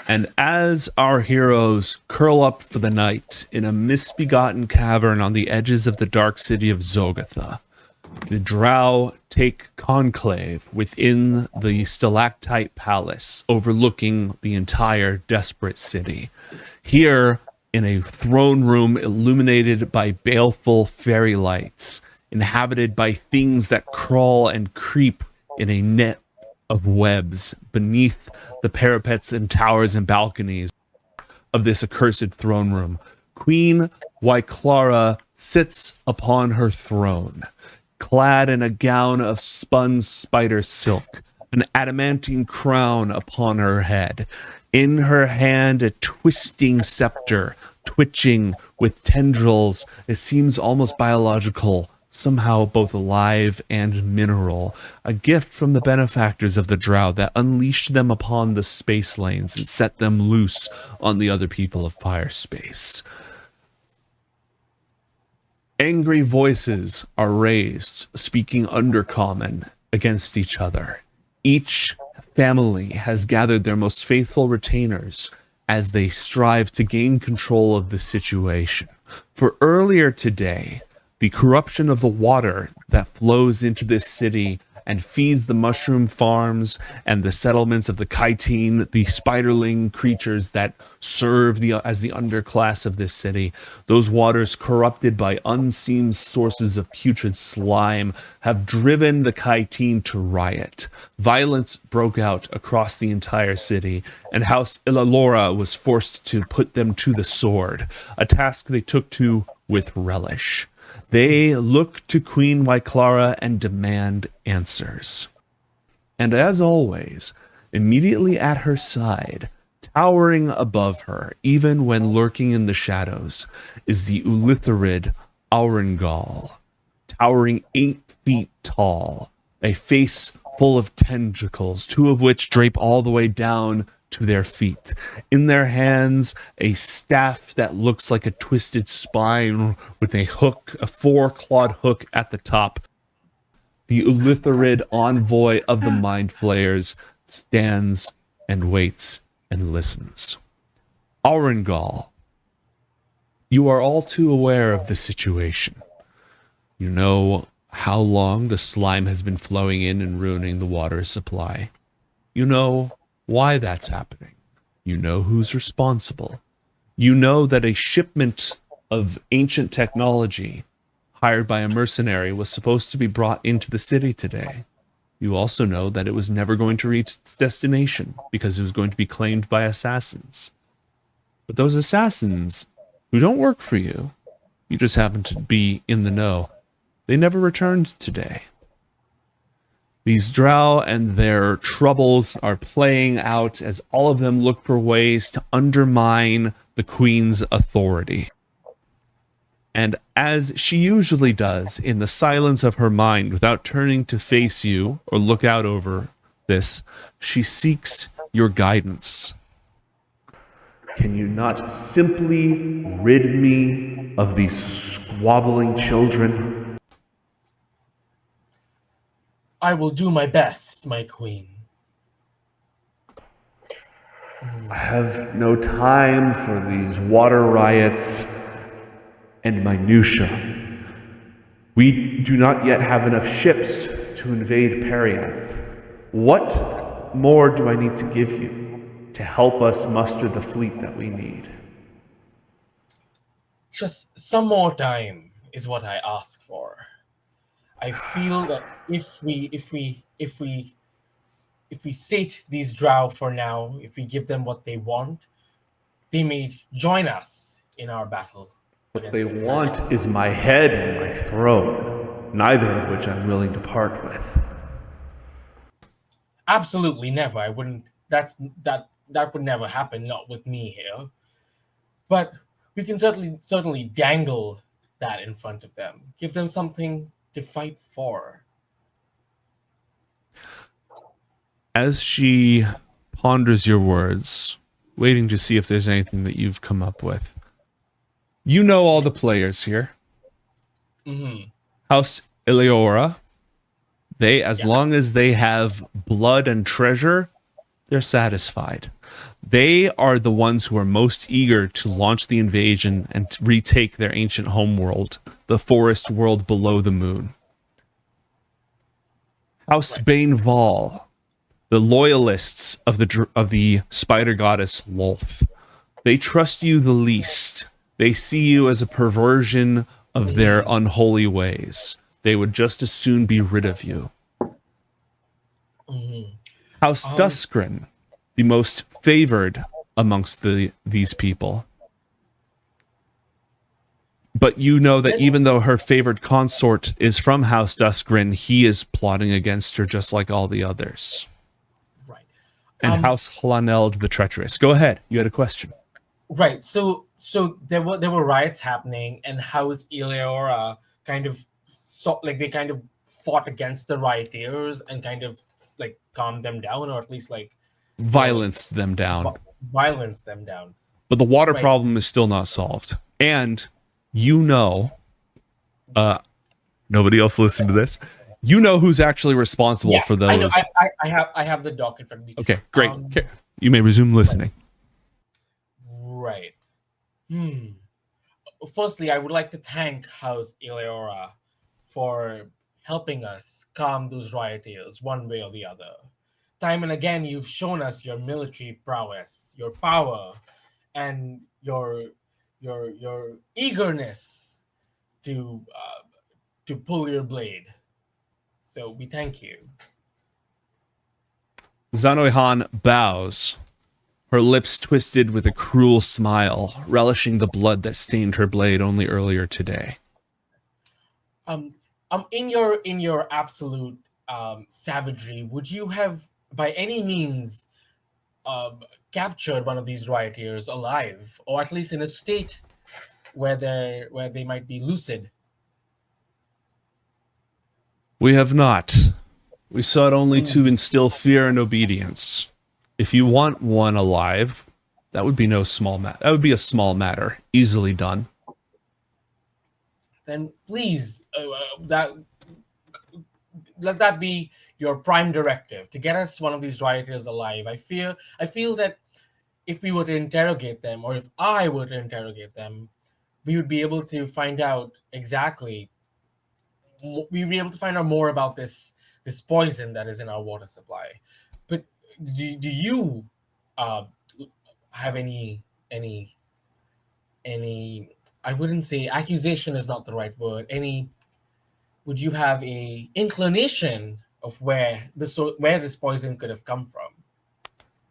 And as our heroes curl up for the night in a misbegotten cavern on the edges of the dark city of Xogota, the drow take conclave within the stalactite palace overlooking the entire desperate city. Here, in a throne room illuminated by baleful fairy lights, inhabited by things that crawl and creep in a net of webs beneath the parapets and towers and balconies of this accursed throne room, Queen Wyclara sits upon her throne, clad in a gown of spun spider silk, an adamantine crown upon her head. In her hand, a twisting scepter, twitching with tendrils. It seems almost biological, somehow both alive and mineral. A gift from the benefactors of the drow that unleashed them upon the space lanes and set them loose on the other people of fire space. Angry voices are raised, speaking undercommon against each other. Each family has gathered their most faithful retainers as they strive to gain control of the situation. For earlier today, the corruption of the water that flows into this city and feeds the mushroom farms and the settlements of the chitin, the spiderling creatures that serve as the underclass of this city. Those waters, corrupted by unseen sources of putrid slime, have driven the chitin to riot. Violence broke out across the entire city, and House Ilalora was forced to put them to the sword, a task they took to with relish. They look to Queen Wyclara and demand answers. And as always, immediately at her side, towering above her, even when lurking in the shadows, is the Ulitharid Aurangaul, towering 8 feet tall, a face full of tentacles, 2 of which drape all the way down to their feet. In their hands, a staff that looks like a twisted spine with a hook, a 4-clawed hook at the top. The Ulitharid envoy of the Mind Flayers stands and waits and listens. Aurangaul, you are all too aware of the situation. You know how long the slime has been flowing in and ruining the water supply. You know why that's happening. You know who's responsible. You know that a shipment of ancient technology hired by a mercenary was supposed to be brought into the city today. You also know that it was never going to reach its destination because it was going to be claimed by assassins. But those assassins who don't work for you, you just happen to be in the know, they never returned today. These drow and their troubles are playing out as all of them look for ways to undermine the queen's authority. And as she usually does in the silence of her mind, without turning to face you or look out over this, she seeks your guidance. Can you not simply rid me of these squabbling children? I will do my best, my queen. I have no time for these water riots and minutia. We do not yet have enough ships to invade Perianth. What more do I need to give you to help us muster the fleet that we need? Just some more time is what I ask for. I feel that if we sate these drow for now, if we give them what they want, they may join us in our battle. What they want is my head and my throne, neither of which I'm willing to part with. Absolutely never. I wouldn't. That would never happen. Not with me here. But we can certainly dangle that in front of them. Give them something to fight for. As she ponders your words, waiting to see if there's anything that you've come up with, you know all the players here. Mm-hmm. House Ilalora, as long as they have blood and treasure, they're satisfied. They are the ones who are most eager to launch the invasion and to retake their ancient homeworld, the forest world below the moon. House Bainval, the loyalists of the spider goddess Lolth. They trust you the least. They see you as a perversion of their unholy ways. They would just as soon be rid of you. House Duskren, the most favored amongst these people. But you know that even though her favored consort is from House Duskren, he is plotting against her just like all the others. Right. And House Hlaneld the treacherous. Go ahead. You had a question. Right. So there were riots happening, and House Eleora kind of they kind of fought against the rioters and kind of like calmed them down, or at least like violenced them down. But the water problem is still not solved. And nobody else listened to this. You know who's actually responsible for those. I know. I have the doc in front of me. Okay, great. You may resume listening. Right. Firstly, I would like to thank House Eleora for helping us calm those rioters one way or the other. Time and again, you've shown us your military prowess, your power, and your eagerness to pull your blade. So we thank you. Zanoihan bows, her lips twisted with a cruel smile, relishing the blood that stained her blade only earlier today. In your absolute savagery, would you have by any means captured one of these rioters alive, or at least in a state where they might be lucid? We have not. We sought only to instill fear and obedience. If you want one alive, that would be no small matter. That would be a small matter, easily done. Then please, let that be your prime directive, to get us one of these rioters alive. I feel that if we were to interrogate them, or if I were to interrogate them, we would be able to find out exactly. We'd be able to find out more about this poison that is in our water supply. But do you have any? I wouldn't say accusation is not the right word. Would you have a inclination of where this poison could have come from?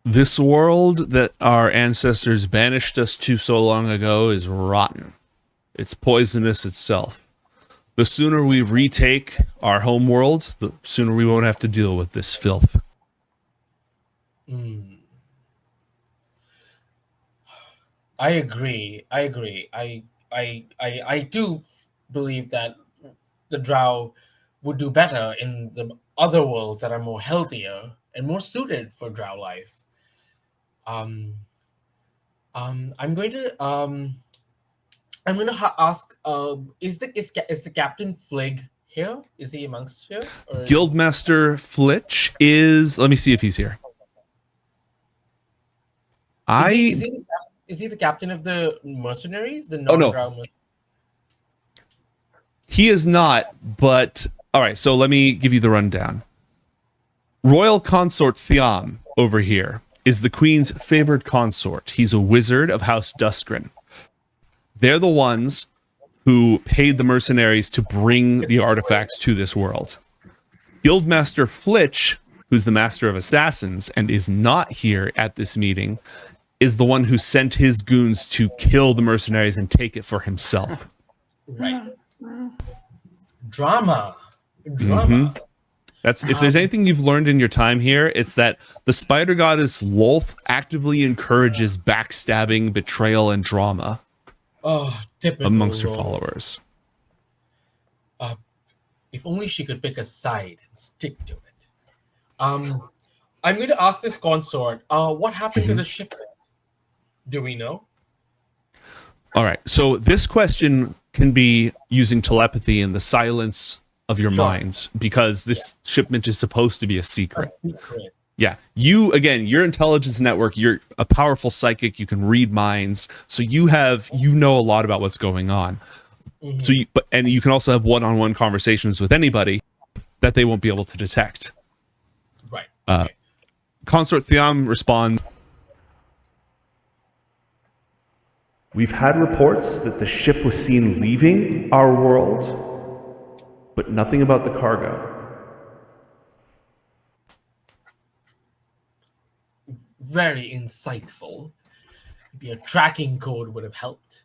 This world that our ancestors banished us to so long ago is rotten. It's poisonous itself. The sooner we retake our home world, the sooner we won't have to deal with this filth. I agree. I do believe that the drow would do better in the other worlds that are more healthier and more suited for drow life. I'm going to ask. Is the Captain Flig here? Is he amongst here? Or... Guildmaster Flitch is. Let me see if he's here. Is he the captain of the mercenaries? The non-drow mercenaries? He is not, but all right, so let me give you the rundown. Royal Consort Thiam over here is the Queen's favored consort. He's a wizard of House Duskren. They're the ones who paid the mercenaries to bring the artifacts to this world. Guildmaster Flitch, who's the master of assassins and is not here at this meeting, is the one who sent his goons to kill the mercenaries and take it for himself. Right. Drama. Mm-hmm. That's if there's anything you've learned in your time here, it's that the spider goddess Lolth actively encourages backstabbing, betrayal, and drama amongst her followers. If only she could pick a side and stick to it. I'm going to ask this consort, what happened to the ship? Do we know? All right. So this question can be using telepathy in the silence of your minds, because this shipment is supposed to be a secret. Yeah, your intelligence network, you're a powerful psychic, you can read minds, so you know a lot about what's going on. So and you can also have one-on-one conversations with anybody that they won't be able to detect. Right. Okay. Consort Thiam responds, "We've had reports that the ship was seen leaving our world, but nothing about the cargo." Very insightful. Maybe a tracking code would have helped.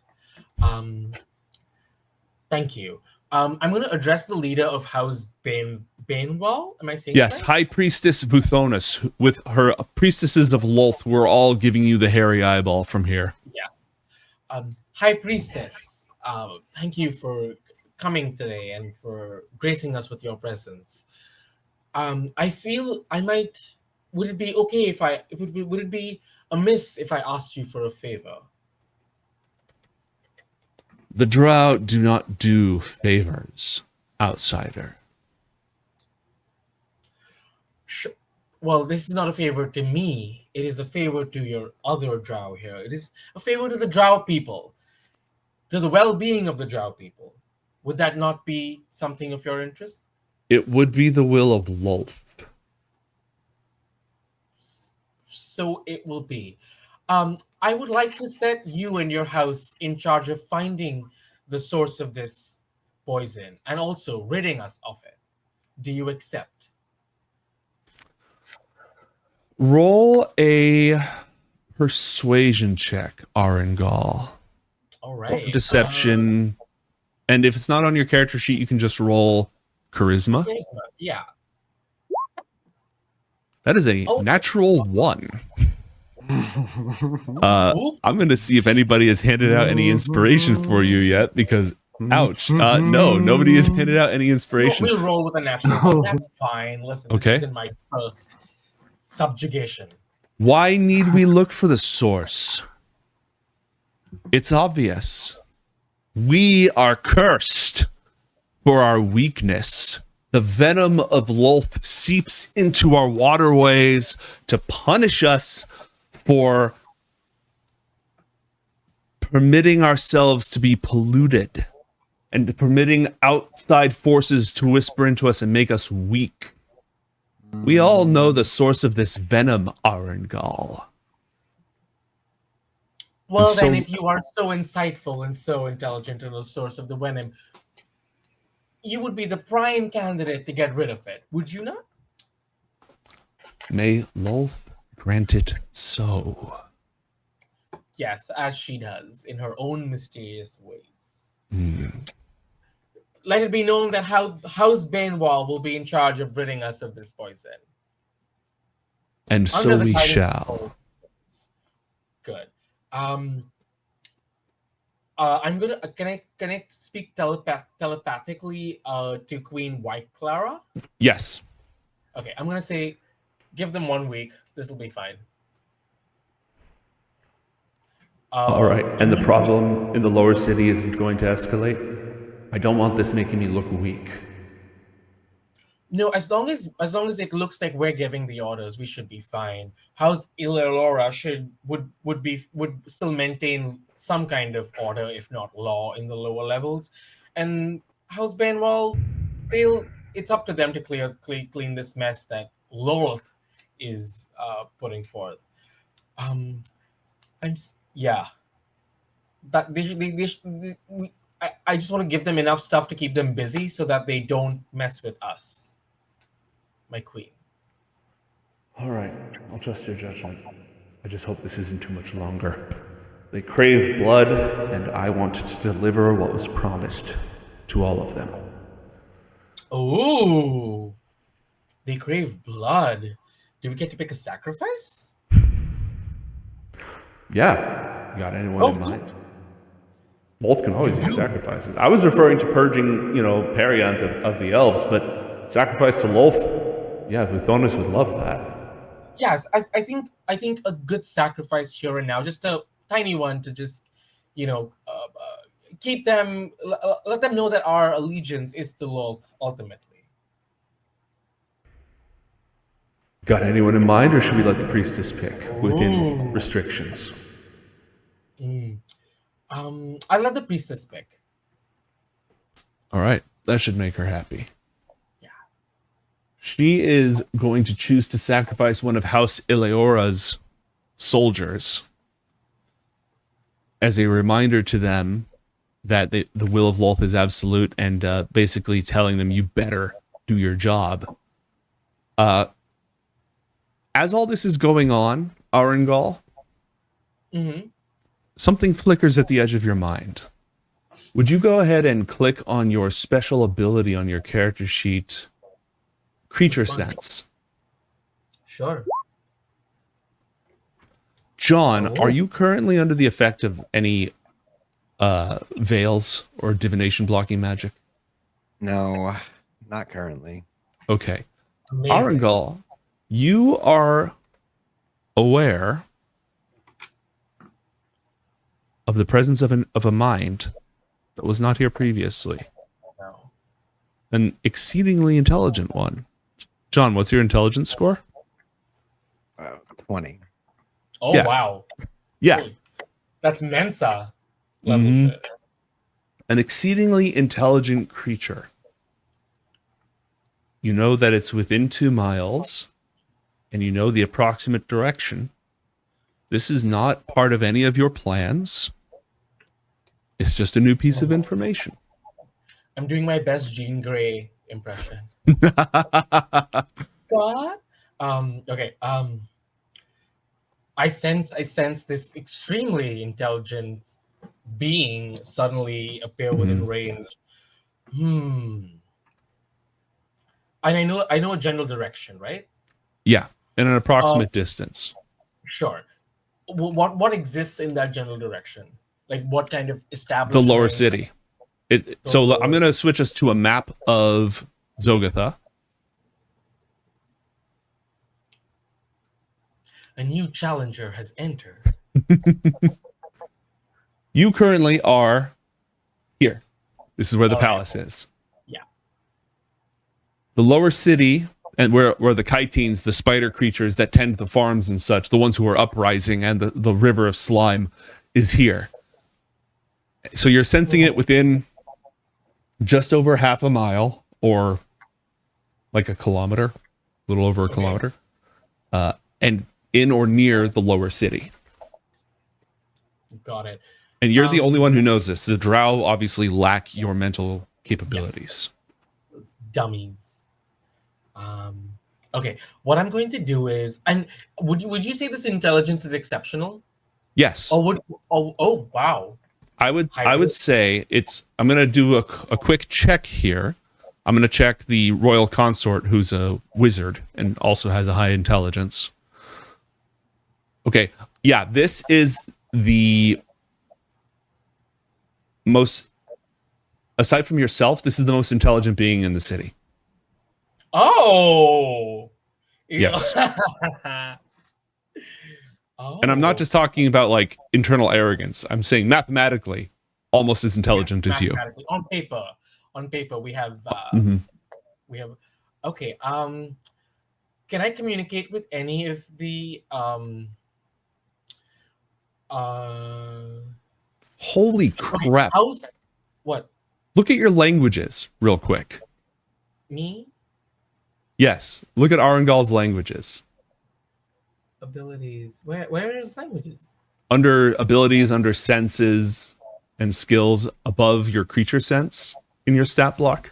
Thank you. I'm going to address the leader of House Banewall. Am I saying Yes, that right? High Priestess Vuthonus, with her priestesses of Lolth, we're all giving you the hairy eyeball from here. Yes. High Priestess, thank you for coming today and for gracing us with your presence. I feel I might. Would it be okay if would it be amiss if I asked you for a favor? The drow do not do favors, outsider. Well, this is not a favor to me. It is a favor to your other drow here. It is a favor to the drow people, to the well-being of the drow people. Would that not be something of your interest? It would be the will of Lolth. So it will be. I would like to set you and your house in charge of finding the source of this poison and also ridding us of it. Do you accept? Roll a persuasion check, Aurangaul. All right. Deception. And if it's not on your character sheet, you can just roll charisma. Yeah. That is a natural 1. I'm going to see if anybody has handed out any inspiration for you yet, because, ouch. No, nobody has handed out any inspiration. We'll roll with a natural 1. That's fine. Listen, okay. This isn't my first subjugation. Why need we look for the source? It's obvious. We are cursed for our weakness. The venom of Lolth seeps into our waterways to punish us for permitting ourselves to be polluted and permitting outside forces to whisper into us and make us weak. We all know the source of this venom, Aurangaul. Well, then, if you are so insightful and so intelligent in the source of the venom, you would be the prime candidate to get rid of it, would you not? May Lolth grant it so. Yes, as she does, in her own mysterious ways. Let it be known that House Banewall will be in charge of ridding us of this poison. And so we shall. Good. I'm gonna can I speak telepathically to Queen White Clara? Yes. Okay, I'm gonna say, give them 1 week. This will be fine. All right. And the problem in the lower city isn't going to escalate? I don't want this making me look weak. No, as long as it looks like we're giving the orders, we should be fine. House Ilelora would still maintain some kind of order, if not law, in the lower levels, and House Banewall, it's up to them to clean this mess that Lorth is putting forth. I just want to give them enough stuff to keep them busy so that they don't mess with us. My queen. All right, I'll trust your judgment. I just hope this isn't too much longer. They crave blood, and I want to deliver what was promised to all of them. Oh, they crave blood. Do we get to pick a sacrifice? Yeah, you got anyone in mind? Both can always do sacrifices. I was referring to purging, Periant of the elves, but sacrifice to Lolth. Yeah, Vuthonus would love that. Yes, I think a good sacrifice here and now, just a tiny one to just, keep them, let them know that our allegiance is to Lolth ultimately. Got anyone in mind, or should we let the priestess pick within restrictions? I'll let the priestess pick. All right, that should make her happy. Yeah. She is going to choose to sacrifice one of House Ileora's soldiers as a reminder to them that the will of Lolth is absolute, and basically telling them you better do your job. As all this is going on, Aurangaul, something flickers at the edge of your mind. Would you go ahead and click on your special ability on your character sheet, Creature Sense? Sure. John, are you currently under the effect of any veils or divination blocking magic? No, not currently. Okay. Amazing. Aurangaul, you are aware of the presence of a mind that was not here previously. No. An exceedingly intelligent one. John, what's your intelligence score? 20. Oh, Yeah. wow. Yeah. That's Mensa level shit. An exceedingly intelligent creature. You know that it's within 2 miles, and you know the approximate direction. This is not part of any of your plans. It's just a new piece of information. I'm doing my best Jean Grey impression. Scott? Okay. I sense this extremely intelligent being suddenly appear within range. And I know a general direction, right? Yeah, in an approximate distance. Sure. What exists in that general direction? Like what kind of The establishment? lower city. I'm going to switch us to a map of Xogota. A new challenger has entered. You currently are here. This is where the palace is. Yeah. The lower city, and where the chitines, the spider creatures that tend the farms and such, the ones who are uprising, and the river of slime is here. So you're sensing it within just over half a mile, or like a kilometer, a little over a kilometer, and in or near the lower city. Got it. And you're the only one who knows this. The drow obviously lack your mental capabilities. Yes. Those dummies. Okay, what I'm going to do is, and would you say this intelligence is exceptional? Yes. Oh wow. I would say it's. I'm going to do a quick check here. I'm going to check the royal consort, who's a wizard and also has a high intelligence. Okay, yeah, this is the most, aside from yourself, this is the most intelligent being in the city. Oh. Yes. Oh. And I'm not just talking about like internal arrogance. I'm saying mathematically, almost as intelligent as you. On paper, we have. Okay. Can I communicate with any of the Holy crap! House? What? Look at your languages real quick. Me? Yes. Look at Aurangaul's languages. Abilities. Where is languages? Under abilities, under senses and skills, above your creature sense in your stat block.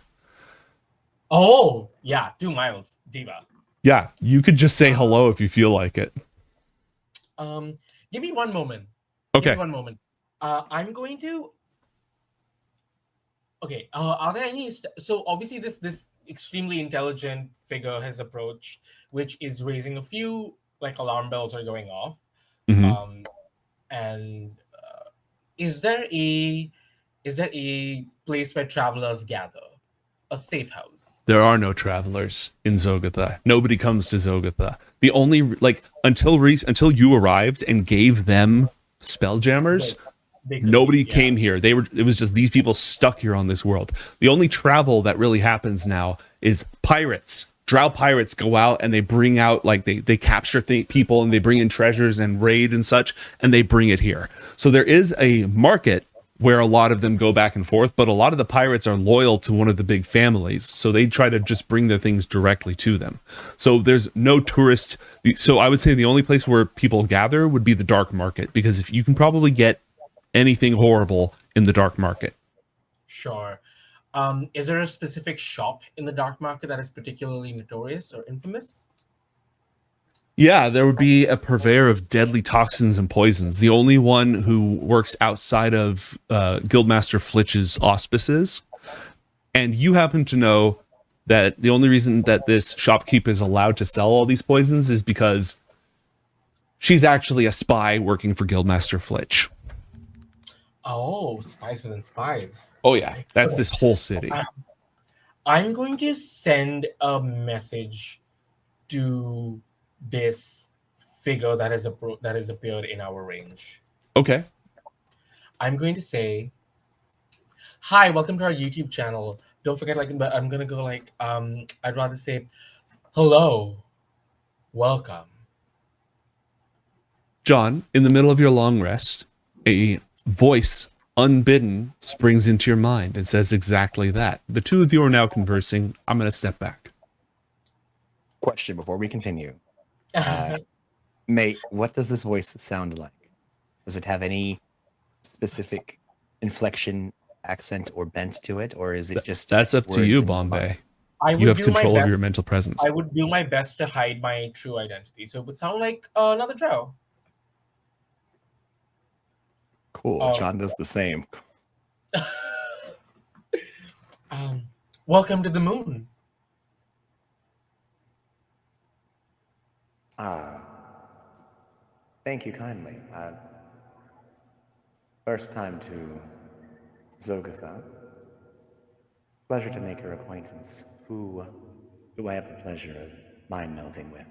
Oh, yeah, 2 miles, Diva. Yeah, you could just say hello if you feel like it. Give me one moment. Okay. Give me one moment. I'm going to. Okay. Are there any? So obviously, this extremely intelligent figure has approached, which is raising a few like alarm bells are going off. And is there a place where travelers gather? A safe house? There are no travelers in Xogota. Nobody comes to Xogota. The only until you arrived and gave them spelljammers, nobody came here. It was just these people stuck here on this world. The only travel that really happens now is pirates drow pirates go out and they bring out, like, they capture people and they bring in treasures and raid and such, and they bring it here. So there is a market where a lot of them go back and forth, but a lot of the pirates are loyal to one of the big families, so they try to just bring their things directly to them. So there's no tourist. So I would say the only place where people gather would be the dark market, because if you can probably get anything horrible in the dark market. Sure. Is there a specific shop in the dark market that is particularly notorious or infamous? Yeah, there would be a purveyor of deadly toxins and poisons. The only one who works outside of Guildmaster Flitch's auspices. And you happen to know that the only reason that this shopkeep is allowed to sell all these poisons is because she's actually a spy working for Guildmaster Flitch. Oh, spies within spies. Oh yeah, that's this whole city. I'm going to send a message to this figure that has appeared in our range. Okay. I'm going to say, "Hi, welcome to our YouTube channel. Don't forget, like, but I'm gonna go like, I'd rather say, hello, welcome." John, in the middle of your long rest, a voice unbidden springs into your mind and says exactly that. The two of you are now conversing. I'm going to step back. Question before we continue. Mate, what does this voice sound like? Does it have any specific inflection, accent, or bent to it? Or is it just... That's up to words you, in your mind? Bombay. I would You have do control my of best. your mental presence. I would do my best to hide my true identity, so it would sound like another drow. Cool. John does the same. Welcome to the moon. Thank you kindly. First time to Xogota. Pleasure to make your acquaintance. Who do I have the pleasure of mind melting with?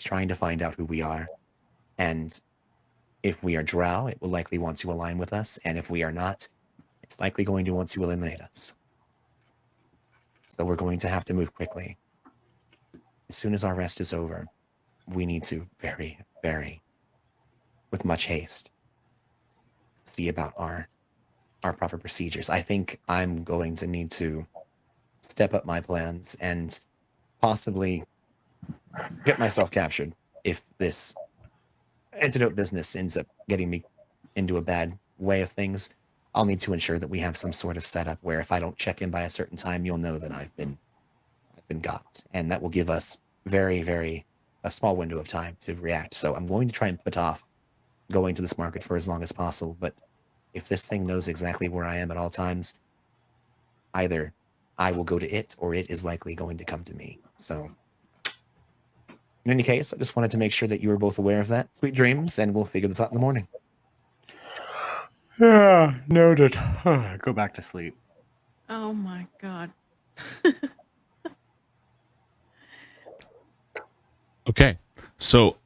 It's trying to find out who we are. And if we are drow, it will likely want to align with us. And if we are not, it's likely going to want to eliminate us. So we're going to have to move quickly. As soon as our rest is over, we need to very, with much haste, see about our proper procedures. I think I'm going to need to step up my plans and possibly get myself captured if this antidote business ends up getting me into a bad way of things. I'll need to ensure that we have some sort of setup where if I don't check in by a certain time, you'll know that I've been got, and that will give us a small window of time to react. So I'm going to try and put off going to this market for as long as possible. But if this thing knows exactly where I am at all times, either I will go to it or it is likely going to come to me. So in any case, I just wanted to make sure that you were both aware of that. Sweet dreams, and we'll figure this out in the morning. Yeah, noted. Go back to sleep. Oh my god. Okay, so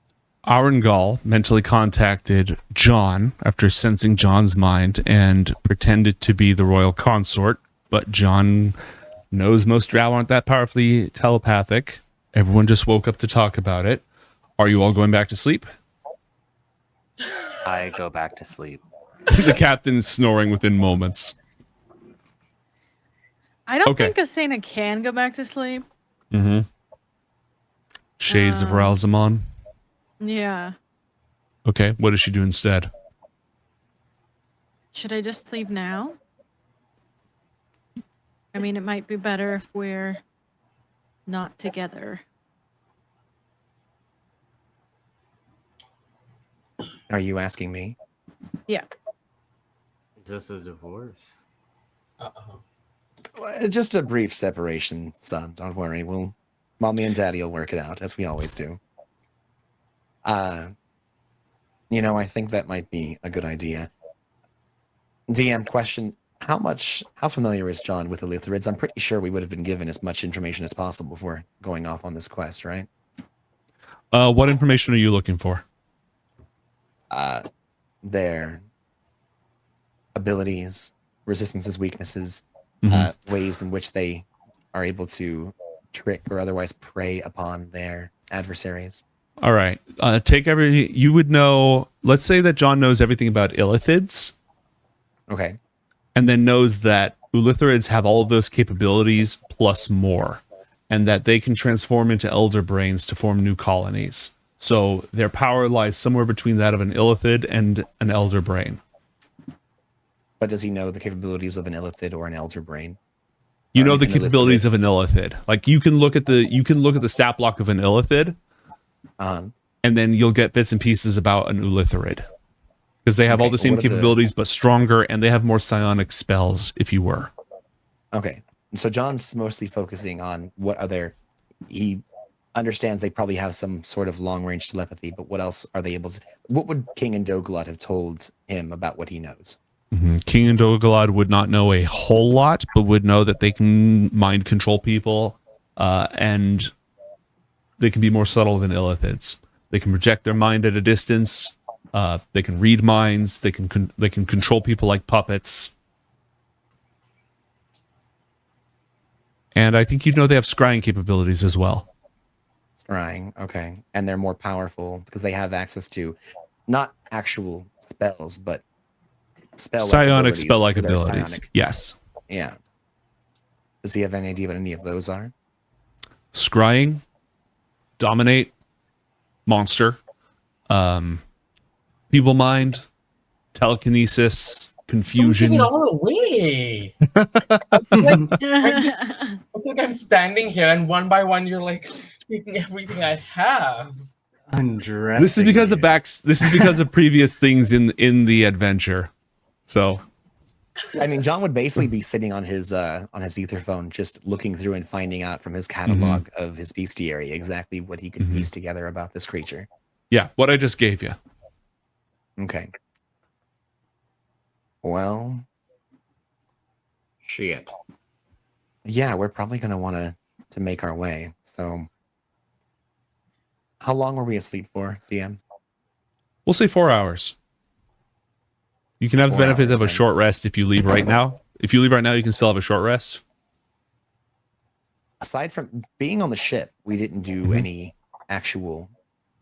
Aurangaul mentally contacted John after sensing John's mind and pretended to be the royal consort, but John knows most drow aren't that powerfully telepathic. Everyone just woke up to talk about it. Are you all going back to sleep? I go back to sleep. The captain is snoring within moments. I don't Okay. think Asena can go back to sleep. Mm-hmm. Shades of Ralzamon. Yeah. Okay, what does she do instead? Should I just leave now? I mean, it might be better if we're not together. Are you asking me? Yeah. Is this a divorce? Uh-oh. Well, just a brief separation, son. Don't worry. Mommy and Daddy will work it out, as we always do. I think that might be a good idea. DM question, how familiar is John with Ulitharids? I'm pretty sure we would have been given as much information as possible before going off on this quest, right? What information are you looking for? Their abilities, resistances, weaknesses, ways in which they are able to trick or otherwise prey upon their adversaries. All right. You would know, let's say that John knows everything about Illithids. Okay. And then knows that Ulitharids have all of those capabilities plus more. And that they can transform into elder brains to form new colonies. So their power lies somewhere between that of an Illithid and an elder brain. But does he know the capabilities of an Illithid or an elder brain? You know the capabilities of an Illithid. Like you can look at the stat block of an Illithid, and then you'll get bits and pieces about an Ulitharid. Because they have all the same capabilities, but stronger, and they have more psionic spells, if you were. Okay. So John's mostly focusing on he understands they probably have some sort of long-range telepathy, but what else are they able to... What would King and Doglot have told him about what he knows? Mm-hmm. King and Doglot would not know a whole lot, but would know that they can mind control people, and they can be more subtle than Illithids. They can project their mind at a distance. They can read minds. They can control people like puppets. And I think they have scrying capabilities as well. Scrying, okay. And they're more powerful because they have access to not actual spells, but psionic spell-like abilities. Yes. Yeah. Does he have any idea what any of those are? Scrying, dominate, monster, feeble mind, telekinesis, confusion. Give it all away. I feel like I'm standing here, and one by one, you're like taking everything I have. Undressing. This is because of previous things in the adventure. So, I mean, John would basically be sitting on his ether phone, just looking through and finding out from his catalog of his bestiary exactly what he could piece together about this creature. Yeah, what I just gave you. Okay. Well, shit. Yeah, we're probably going to want to make our way. So How long were we asleep for, DM? We'll say 4 hours. You can have the 4 benefit hours, of a then. short rest if you leave right now. If you leave right now, you can still have a short rest. Aside from being on the ship, we didn't do Mhm. any actual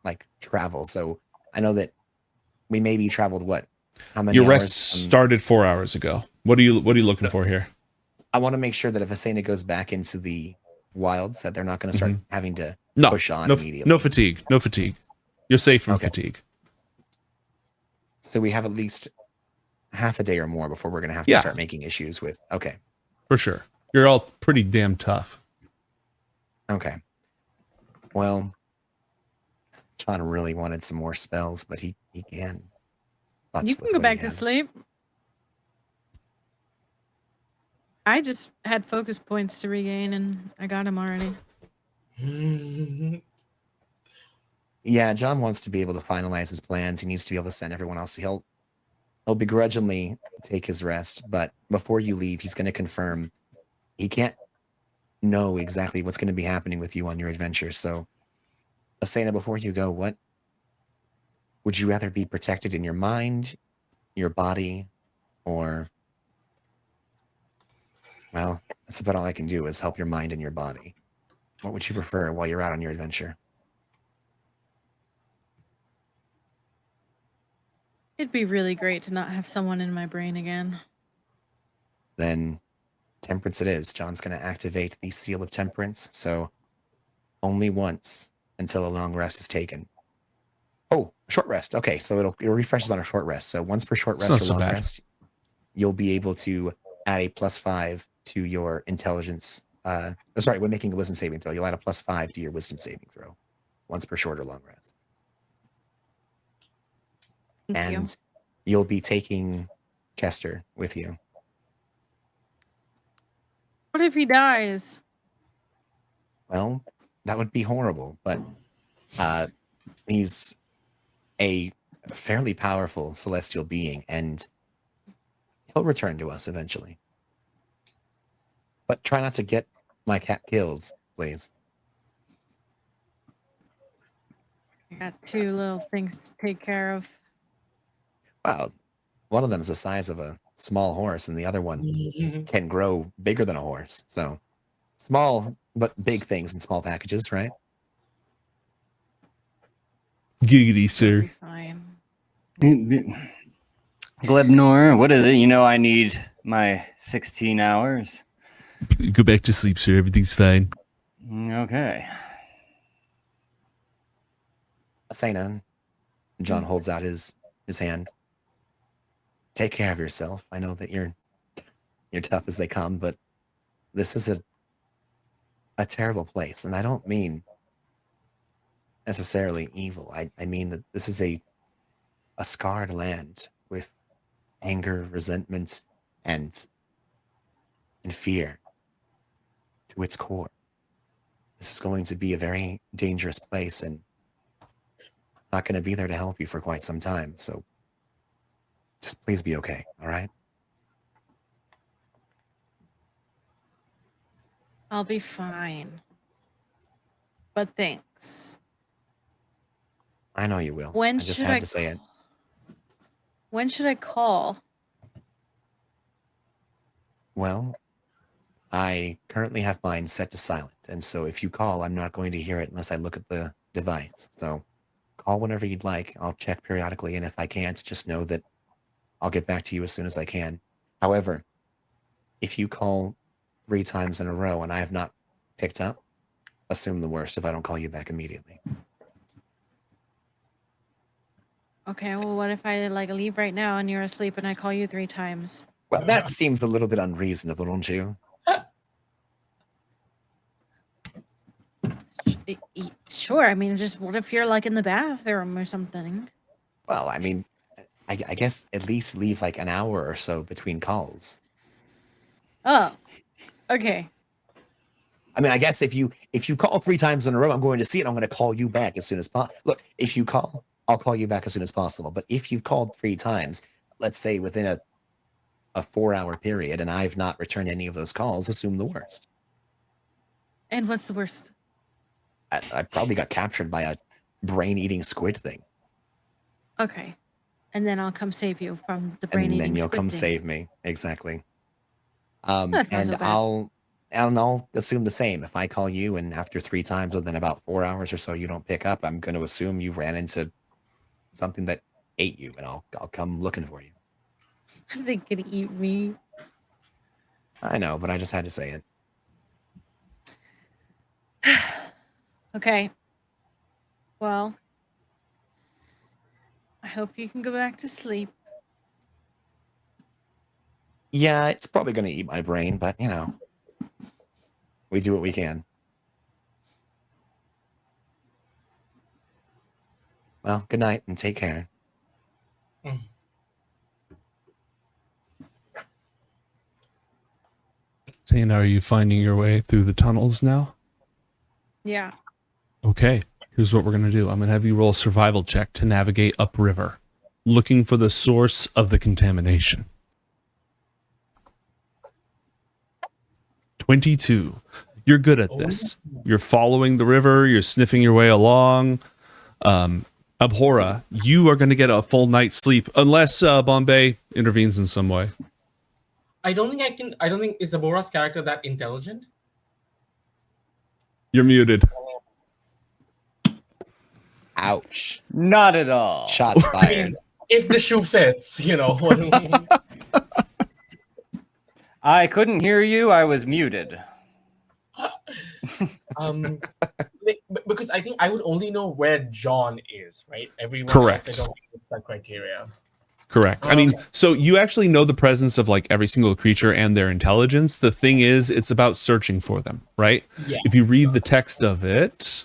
like travel. So I know that we maybe traveled what? How many Your hours? rest started 4 hours ago. What are you looking for here? I want to make sure that if Asena goes back into the wilds, that they're not going to start having to push on immediately. No fatigue. No fatigue. You're safe from Okay. fatigue. So we have at least half a day or more before we're going to have to start making issues with. Okay. For sure. You're all pretty damn tough. Okay. Well, John really wanted some more spells, but he can. You can go back to sleep. I just had focus points to regain, and I got them already. Yeah, John wants to be able to finalize his plans. He needs to be able to send everyone else. He'll begrudgingly take his rest, but before you leave, he's going to confirm he can't know exactly what's going to be happening with you on your adventure. So, Asena, before you go, what would you rather be protected in your mind, your body, or, well, that's about all I can do is help your mind and your body. What would you prefer while you're out on your adventure? It'd be really great to not have someone in my brain again. Then temperance it is. John's going to activate the seal of temperance, so only once until a long rest is taken. Oh, short rest. Okay, so it refreshes on a short rest. So once per short rest or long rest, you'll be able to add a +5 to your intelligence. Sorry, when making a wisdom saving throw, you'll add a +5 to your wisdom saving throw once per short or long rest. Thank you. You'll be taking Chester with you. What if he dies? Well, that would be horrible, but he's a fairly powerful celestial being, and he'll return to us eventually. But try not to get my cat killed, please. I got 2 little things to take care of. Wow, one of them is the size of a small horse, and the other one can grow bigger than a horse. So small but big things in small packages, right? Giggity, sir. Fine. Glebnor, what is it? You know I need my 16 hours. Go back to sleep, sir. Everything's fine. Okay. Asena, John holds out his hand. Take care of yourself. I know that you're tough as they come, but this is a terrible place, and I don't mean necessarily evil. I mean that this is a scarred land with anger, resentment, and fear to its core. This is going to be a very dangerous place, and I'm not going to be there to help you for quite some time. So just please be okay, all right? I'll be fine. But thanks. I know you will. When I just should had I to say it. When should I call? Well, I currently have mine set to silent, and so if you call, I'm not going to hear it unless I look at the device. So call whenever you'd like. I'll check periodically, and if I can't, just know that I'll get back to you as soon as I can. However, if you call 3 times in a row and I have not picked up, assume the worst if I don't call you back immediately. Okay, well, what if I leave right now and you're asleep and I call you 3 times? Well, that seems a little bit unreasonable, don't you? Sure. I mean, just what if you're in the bathroom or something? Well, I mean, I guess at least leave an hour or so between calls. Oh, okay. I mean, I guess if you call 3 times in a row, I'm going to see it. I'm going to call you back as soon as possible. Look, if you call, I'll call you back as soon as possible. But if you've called 3 times, let's say within a 4-hour period, and I've not returned any of those calls, assume the worst. And what's the worst? I probably got captured by brain-eating squid thing. Okay. And then I'll come save you from the And brain eating then you'll squid come thing. save me. Exactly. That's not And so bad. I'll assume the same. If I call you and after 3 times within about 4 hours or so you don't pick up, I'm going to assume you ran into something that ate you, and I'll come looking for you. They could eat me. I know, but I just had to say it. Okay. Well, I hope you can go back to sleep. Yeah, it's probably going to eat my brain, but you know, we do what we can. Well, good night and take care. Asena, are you finding your way through the tunnels now? Yeah. Okay, here's what we're going to do. I'm going to have you roll a survival check to navigate upriver, looking for the source of the contamination. 22. You're good at this. You're following the river. You're sniffing your way along. Abhora, you are going to get a full night's sleep unless Bombay intervenes in some way. I don't think is Abhora's character that intelligent? You're muted. Ouch. Not at all. Shots I fired. mean, if the shoe fits, you know. I couldn't hear you. I was muted. Because I think I would only know where John is, right? Everyone Correct. else, I don't think it's that criteria. Correct. Oh, I mean, okay. so you actually know the presence of like every single creature and their intelligence. The thing is, it's about searching for them, right? Yeah. If you read the text of it,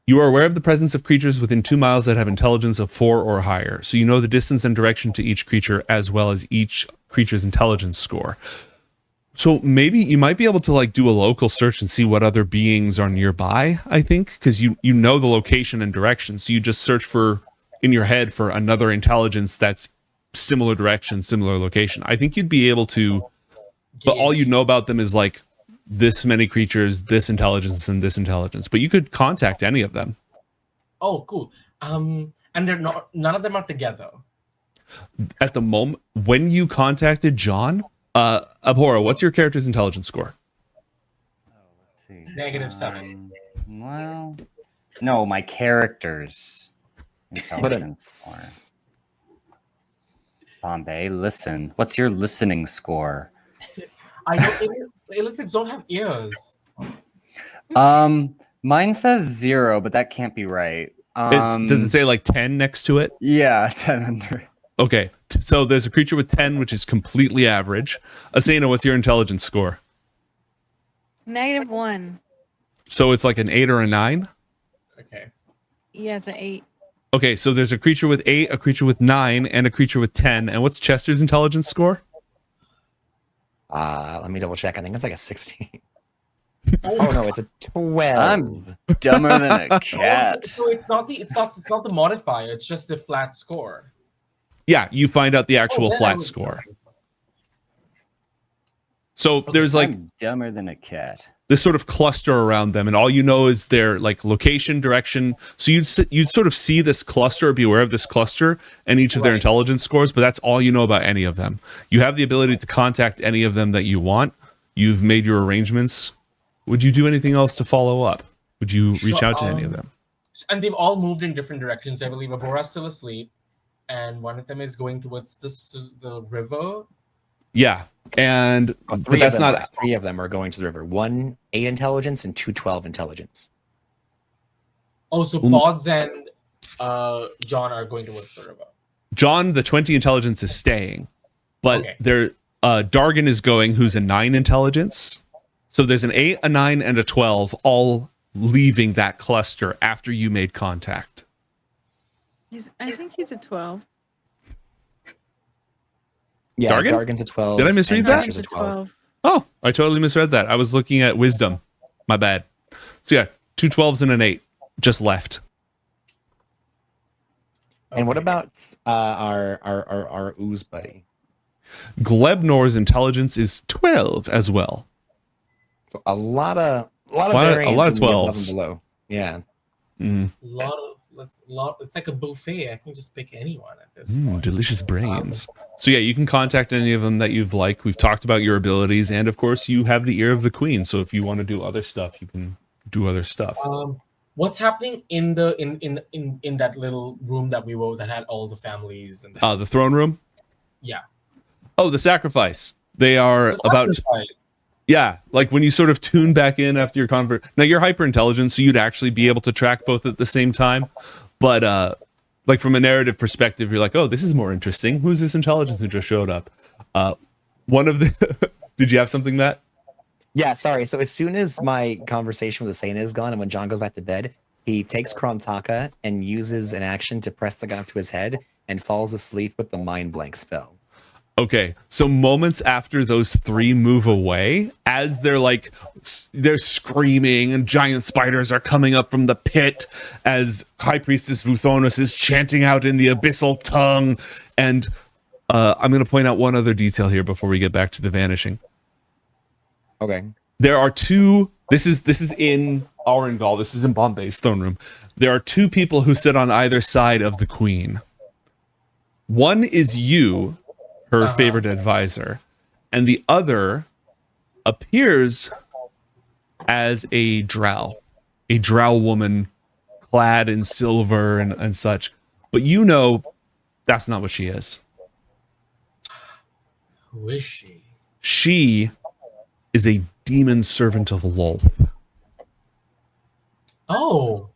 you are aware of the presence of creatures within 2 miles that have intelligence of 4 or higher. So you know the distance and direction to each creature as well as each creature's intelligence score. So maybe you might be able to like do a local search and see what other beings are nearby, I think, because you know the location and direction. So you just search for in your head for another intelligence that's similar direction, similar location. I think you'd be able to, but all you know about them is like this many creatures, this intelligence, and this intelligence. But you could contact any of them. Oh, cool. And they're not. None of them are together. At the moment, when you contacted John, Abhora, what's your character's intelligence score? Let's see. -7. Well, no, my character's But intelligence score. Bombay, listen. What's your listening score? I don't. Illithids don't have ears. Mine says 0, but that can't be right. Does it say like 10 next to it? Yeah, 10 under. Okay, so there's a creature with 10, which is completely average. Asena, what's your intelligence score? -1. So it's like an 8 or a 9? Okay. Yeah, it's an 8. Okay, so there's a creature with 8, a creature with 9, and a creature with 10. And what's Chester's intelligence score? Let me double check. I think it's like a 16. Oh no, it's a 12. I'm dumber than a cat. So it's not the modifier. It's just the flat score. Yeah, you find out the actual then I flat would- score. So there's like I'm dumber than a cat. this sort of cluster around them, and all you know is their like location, direction. So you'd sort of see this cluster, be aware of this cluster, and each of their Right. intelligence scores, but that's all you know about any of them. You have the ability to contact any of them that you want. You've made your arrangements. Would you do anything else to follow up? Would you reach Sure, out to any of them? And they've all moved in different directions. I believe Abhora's still asleep, and one of them is going towards the river. Yeah, and Well, but that's not 3 of them are going to the river. 1 8 intelligence and 2 12 intelligence. Oh, so Pods and John are going towards the river. John. The 20 intelligence is staying, but Okay. there Dargan is going, who's a 9 intelligence. So there's an 8, a 9, and a 12, all leaving that cluster after you made contact. I think he's a 12. Yeah, Dargan? Dargan's a 12. Did I misread and that? Chester's He's a 12. Oh, I totally misread that. I was looking at wisdom. My bad. So yeah, 2 12s and an 8 just left. And what Okay. about our ooze buddy? Glebnor's intelligence is 12 as well. So a lot of Lot of variance in the above 12s. and below. Yeah. It's like a buffet. I can just pick anyone at this point. Delicious brains. So yeah, you can contact any of them that you'd like. We've talked about your abilities, and of course, you have the ear of the queen. So if you want to do other stuff, you can do other stuff. What's happening in that little room that we were that had all the families and the throne room? Yeah. Oh, the sacrifice. They are about. Yeah, like when you sort of tune back in after your convert. Now you're hyper intelligent, so you'd actually be able to track both at the same time. But like from a narrative perspective, you're like, oh, this is more interesting. Who's this intelligence who just showed up? One of the. Did you have something, Matt? Yeah, sorry. So as soon as my conversation with Asena is gone, and when John goes back to bed, he takes Kromtaka and uses an action to press the gun up to his head and falls asleep with the mind blank spell. Okay, so moments after those three move away, as they're screaming and giant spiders are coming up from the pit, as High Priestess Vuthonus is chanting out in the abyssal tongue, and I'm going to point out one other detail here before we get back to the vanishing. Okay. There are two. This is in Aurangaul. This is in Bombay's throne room. There are two people who sit on either side of the queen. One is you, her favorite advisor, and the other appears as a drow woman clad in silver and such. But you know that's not what she is. Who is she? She is a demon servant of Lolth. Oh.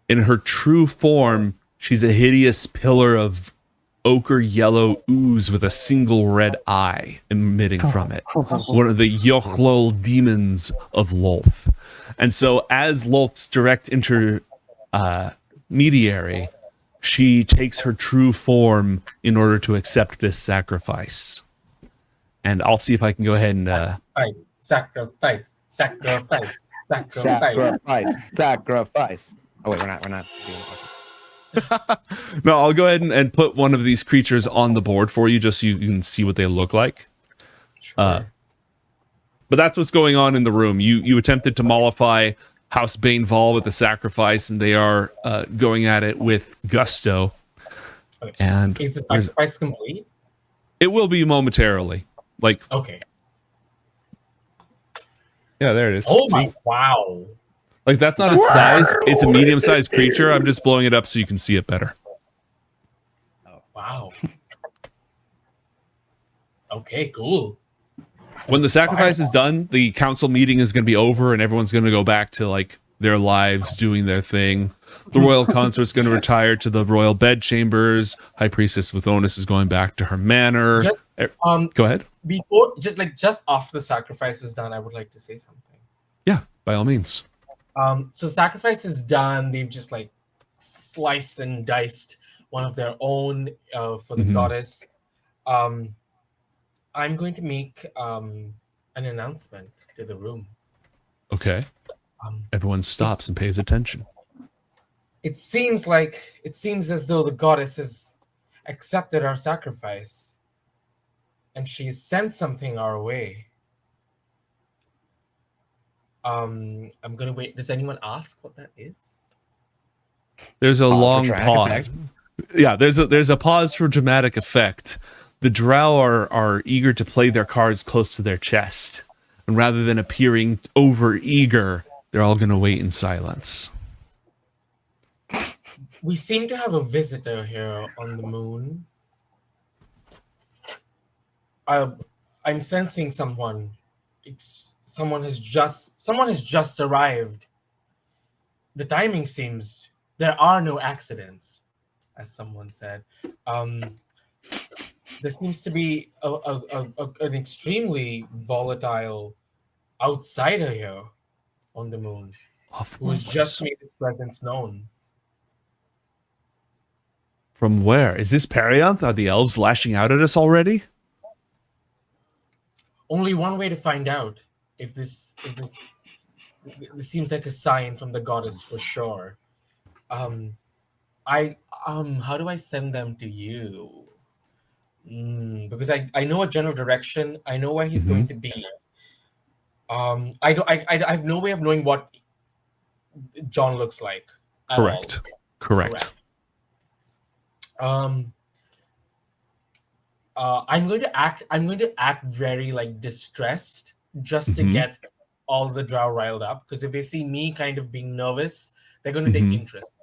In her true form, she's a hideous pillar of ochre yellow ooze with a single red eye emitting from it. One of the Yochlol demons of Lolth. And so as Lolth's direct intermediary, she takes her true form in order to accept this sacrifice. And I'll see if I can go ahead and... Sacrifice. Oh, wait, we're not doing it. No, I'll go ahead and put one of these creatures on the board for you just so you can see what they look like. Sure. But that's what's going on in the room. You attempted to mollify House Baneval with the sacrifice, and they are going at it with gusto. Okay. And is the sacrifice complete? It will be momentarily. Okay. Yeah, there it is. Oh my! Wow. Like, that's not its size. It's a medium-sized creature. I'm just blowing it up so you can see it better. Oh, wow. Okay, cool. When the sacrifice is done, the council meeting is going to be over and everyone's going to go back to, their lives, doing their thing. The royal consort's going to retire to the royal bedchambers. High Priestess Vuthonus is going back to her manor. Go ahead. Before, just after the sacrifice is done, I would like to say something. Yeah, by all means. So sacrifice is done. They've just sliced and diced one of their own for the goddess. I'm going to make an announcement to the room. Okay. Everyone stops and pays attention. It seems as though the goddess has accepted our sacrifice, and she's sent something our way. I'm gonna wait. Does anyone ask what that is? There's a long pause. Effect. Yeah, there's a pause for dramatic effect. The drow are eager to play their cards close to their chest, and rather than appearing over eager, they're all gonna wait in silence. We seem to have a visitor here on the moon. I'm sensing someone. Someone has just arrived. The timing seems there are no accidents, as someone said. There seems to be an extremely volatile outsider here on the moon who has just made his presence known. From where? Is this Perianth? Are the elves lashing out at us already? Only one way to find out. If this seems like a sign from the goddess for sure. How do I send them to you? Because I know a general direction. I know where he's going to be. I have no way of knowing what John looks like. At Correct. all. Correct. I'm going to act very like distressed just to Mhm. get all the drow riled up, because if they see me kind of being nervous, they're going to take Mhm. interest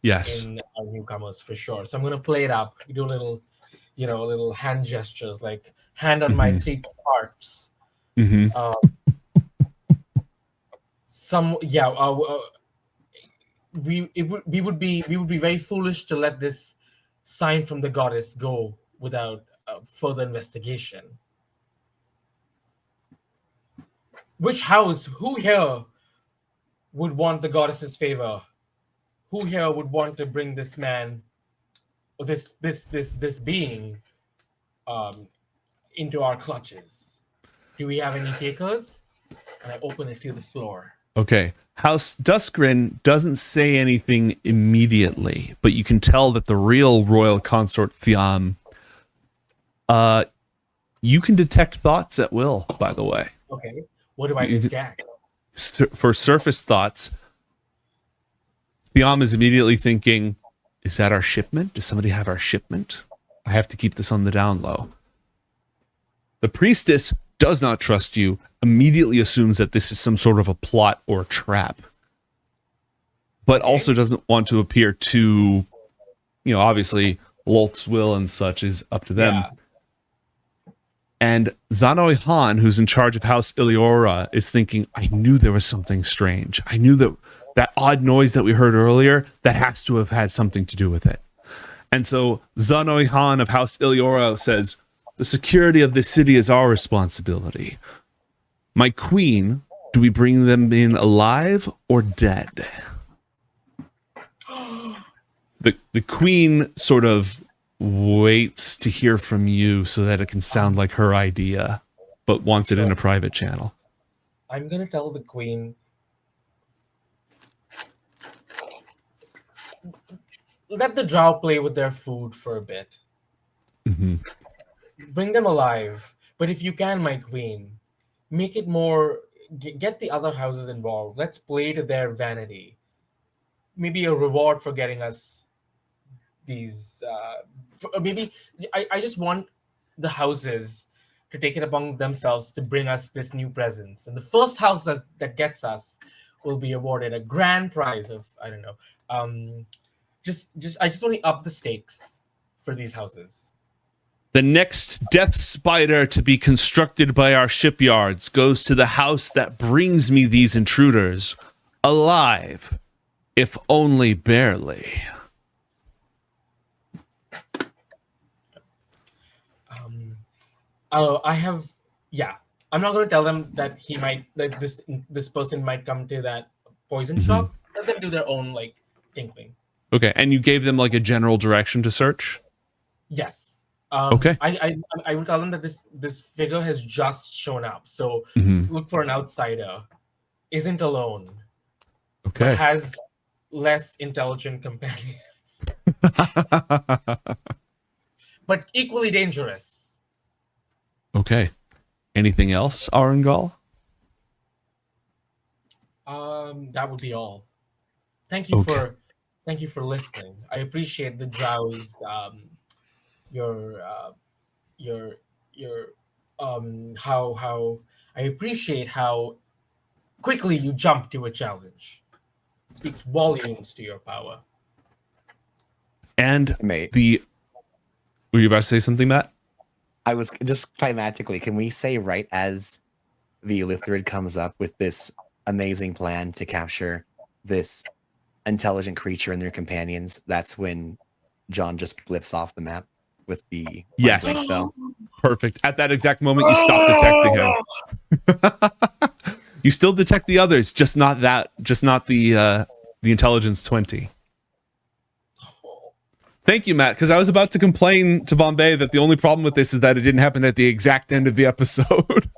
Yes. in our newcomers for sure. So I'm going to play it up, do little hand gestures, like hand on my Mhm. 3 parts. Hmm. We would be very foolish to let this sign from the goddess go without further investigation. Which house? Who here would want the goddess's favor? Who here would want to bring this man, or this being, into our clutches? Do we have any takers? And I open it to the floor. Okay. House Duskgrin doesn't say anything immediately, but you can tell that the real royal consort Thiam, you can detect thoughts at will, by the way. Okay. What do I detect? For surface thoughts, Thiam is immediately thinking, is that our shipment? Does somebody have our shipment? I have to keep this on the down low. The priestess does not trust you, immediately assumes that this is some sort of a plot or trap, but also doesn't want to appear too, obviously, Lolth's will and such is up to them. Yeah. And Zanoi Han, who's in charge of House Iliora, is thinking, I knew there was something strange. I knew that odd noise that we heard earlier, that has to have had something to do with it. And so Zanoi Han of House Iliora says, the security of this city is our responsibility. My queen, do we bring them in alive or dead? The queen sort of waits to hear from you so that it can sound like her idea, but wants it in a private channel. I'm going to tell the queen, let the drow play with their food for a bit. Mm-hmm. Bring them alive. But if you can, my queen, make it more, get the other houses involved. Let's play to their vanity. Maybe a reward for getting us these, maybe, I just want the houses to take it upon themselves to bring us this new presence. And the first house that gets us will be awarded a grand prize of, I don't know, I just want to up the stakes for these houses. The next death spider to be constructed by our shipyards goes to the house that brings me these intruders, alive, if only barely. I have, I'm not going to tell them that this person might come to that poison shop. Let them do their own tinkling. Okay, and you gave them like a general direction to search? Yes. Okay. I will tell them that this figure has just shown up, so look for an outsider. Isn't alone. Okay. But has less intelligent companions. But equally dangerous. Okay. Anything else, Aurangaul? That would be all. Thank you for listening. I appreciate the drow's how I appreciate how quickly you jump to a challenge. It speaks volumes to your power. And Mate. Were you about to say something, Matt? I was just climatically, can we say right as the Ulitharid comes up with this amazing plan to capture this intelligent creature and their companions, that's when John just flips off the map with the Yes. blink spell. Perfect. At that exact moment, you stop detecting him. You still detect the others, just not the intelligence 20. Thank you, Matt, because I was about to complain to Bombay that the only problem with this is that it didn't happen at the exact end of the episode.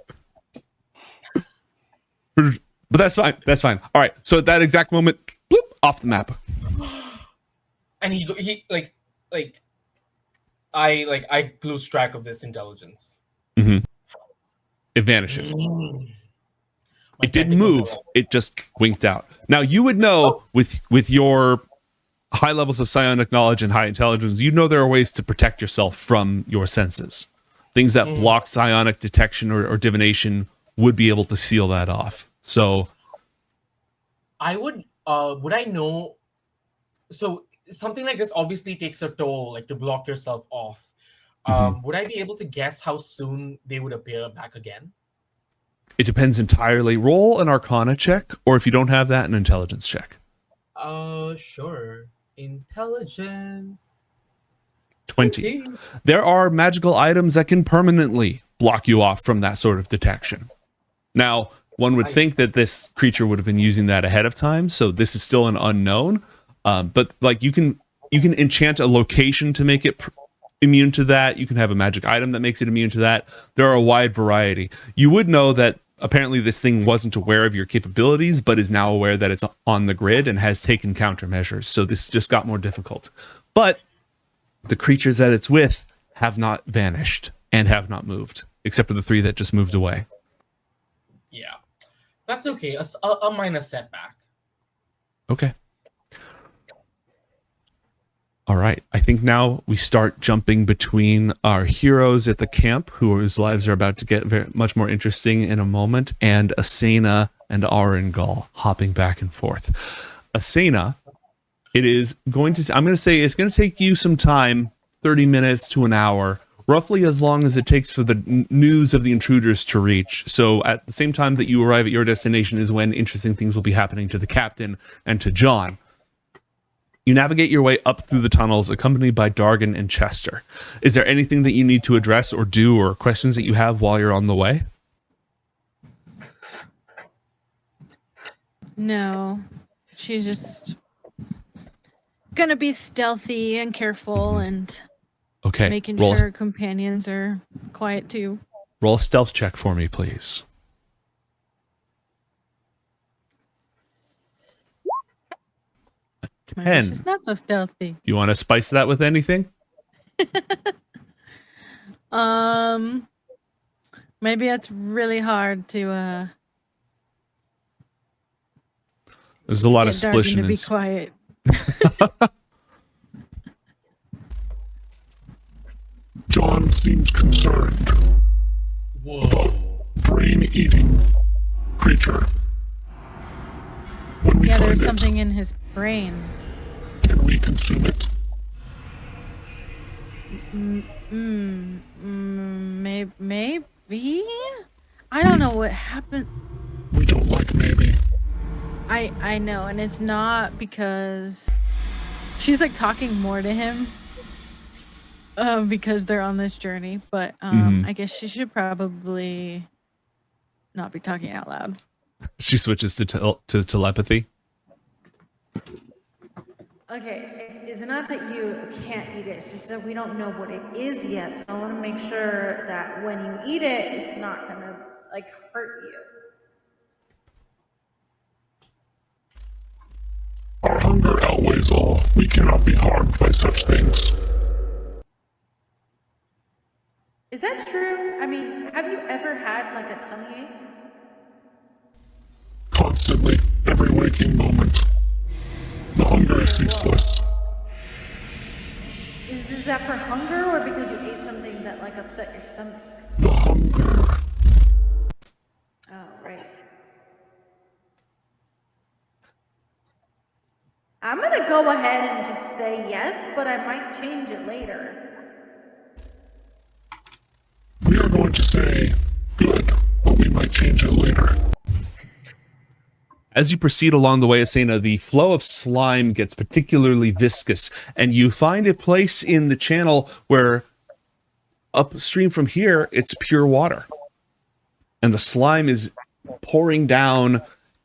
But that's fine. That's fine. All right. So at that exact moment, bloop, off the map. And I lose track of this intelligence. Mm-hmm. It vanishes. My It didn't move. It just winked out. Now you would know with your high levels of psionic knowledge and high intelligence, you know there are ways to protect yourself from your senses. Things that block psionic detection or divination would be able to seal that off. So I would I know? So something like this obviously takes a toll, like to block yourself off. Would I be able to guess how soon they would appear back again? it depends entirely. Roll an Arcana check, or if you don't have that, an Intelligence check. Sure. Intelligence. 20. There are magical items that can permanently block you off from that sort of detection. Now, one would think that this creature would have been using that ahead of time, so this is still an unknown. But like you can enchant a location to make it immune to that. You can have a magic item that makes it immune to that. There are a wide variety. You would know that apparently this thing wasn't aware of your capabilities, but is now aware that it's on the grid and has taken countermeasures. So this just got more difficult. But the creatures that it's with have not vanished and have not moved, except for the 3 that just moved away. Yeah, that's okay. A minor setback. Okay. All right. I think now we start jumping between our heroes at the camp, whose lives are about to get very much more interesting in a moment, and Asena and Aurangaul hopping back and forth. Asena, it is going to, I'm going to say it's going to take you some time, 30 minutes to an hour, roughly as long as it takes for the news of the intruders to reach. So at the same time that you arrive at your destination is when interesting things will be happening to the captain and to John. You navigate your way up through the tunnels, accompanied by Dargan and Chester. Is there anything that you need to address or do, or questions that you have while you're on the way? No. She's just gonna be stealthy and careful and making sure her companions are quiet too. Roll a stealth check for me, please. My gosh, it's not so stealthy. You want to spice that with anything? Maybe it's really hard to There's a lot of Dargan splishing to and be quiet. John seems concerned about brain-eating creature. When we find there's it, something in his brain. can we consume it? Maybe? I don't know what happened. We don't like maybe. I know, and it's not because she's like talking more to him because they're on this journey, but I guess she should probably not be talking out loud. She switches to telepathy. Okay, it's not that you can't eat it, it's just that we don't know what it is yet, so I want to make sure that when you eat it, it's not gonna, like, hurt you. Our hunger outweighs all. We cannot be harmed by such things. Is that true? I mean, have you ever had, like, a tummy ache? Constantly, every waking moment. The hunger is ceaseless. Is that for hunger or because you ate something that, like, upset your stomach? The hunger. Oh, right. I'm gonna go ahead and just say yes, but I might change it later. We are going to say good, but we might change it later. As you proceed along the way, Asena, the flow of slime gets particularly viscous, and you find a place in the channel where upstream from here, it's pure water. And the slime is pouring down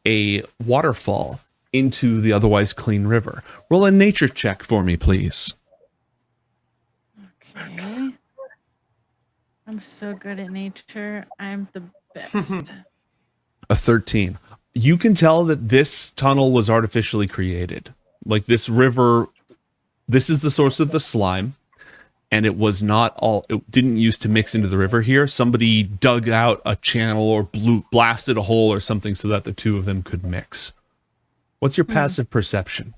a waterfall into the otherwise clean river. Roll a nature check for me, please. Okay. I'm so good at nature. I'm the best. A 13. You can tell that this tunnel was artificially created. Like this river, this is the source of the slime. and it didn't use to mix into the river here. Somebody dug out a channel or blasted a hole or something so that the two of them could mix. What's your passive perception?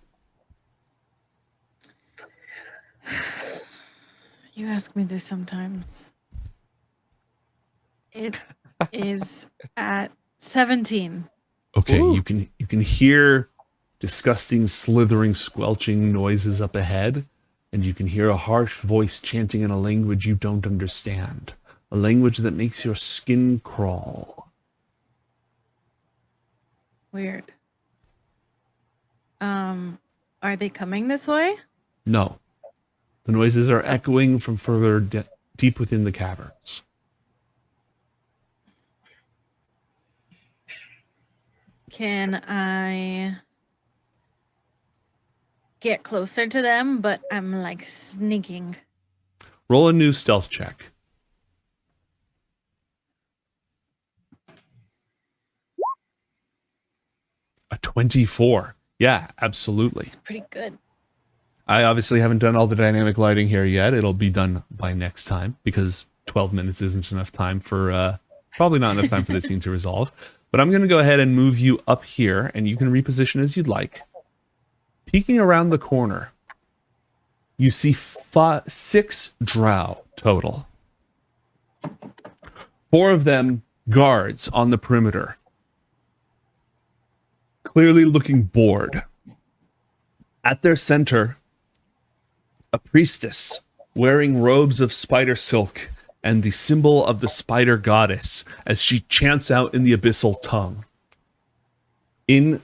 You ask me this sometimes. It is at 17. Okay, Ooh. you can hear disgusting, slithering, squelching noises up ahead, and you can hear a harsh voice chanting in a language you don't understand, a language that makes your skin crawl. Weird. Are they coming this way? No. The noises are echoing from further deep within the caverns. Can I get closer to them, but I'm like sneaking? Roll a new stealth check. A 24. Yeah, absolutely. It's pretty good. I obviously haven't done all the dynamic lighting here yet. It'll be done by next time because 12 minutes isn't enough time for, probably not enough time for this scene to resolve. But I'm going to go ahead and move you up here, and you can reposition as you'd like. Peeking around the corner, you see 6 drow total. 4 of them guards on the perimeter, clearly looking bored. At their center, a priestess wearing robes of spider silk and the symbol of the spider goddess as she chants out in the abyssal tongue. In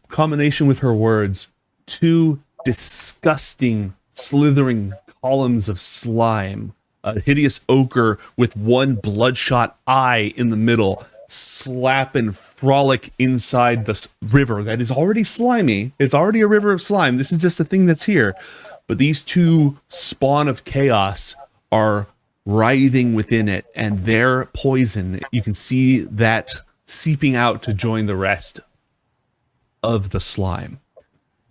combination with her words, 2 disgusting, slithering columns of slime, a hideous ochre with 1 bloodshot eye in the middle, slap and frolic inside this river that is already slimy. It's already a river of slime. This is just a thing that's here. But these 2 spawn of chaos are writhing within it, and their poison, you can see that seeping out to join the rest of the slime.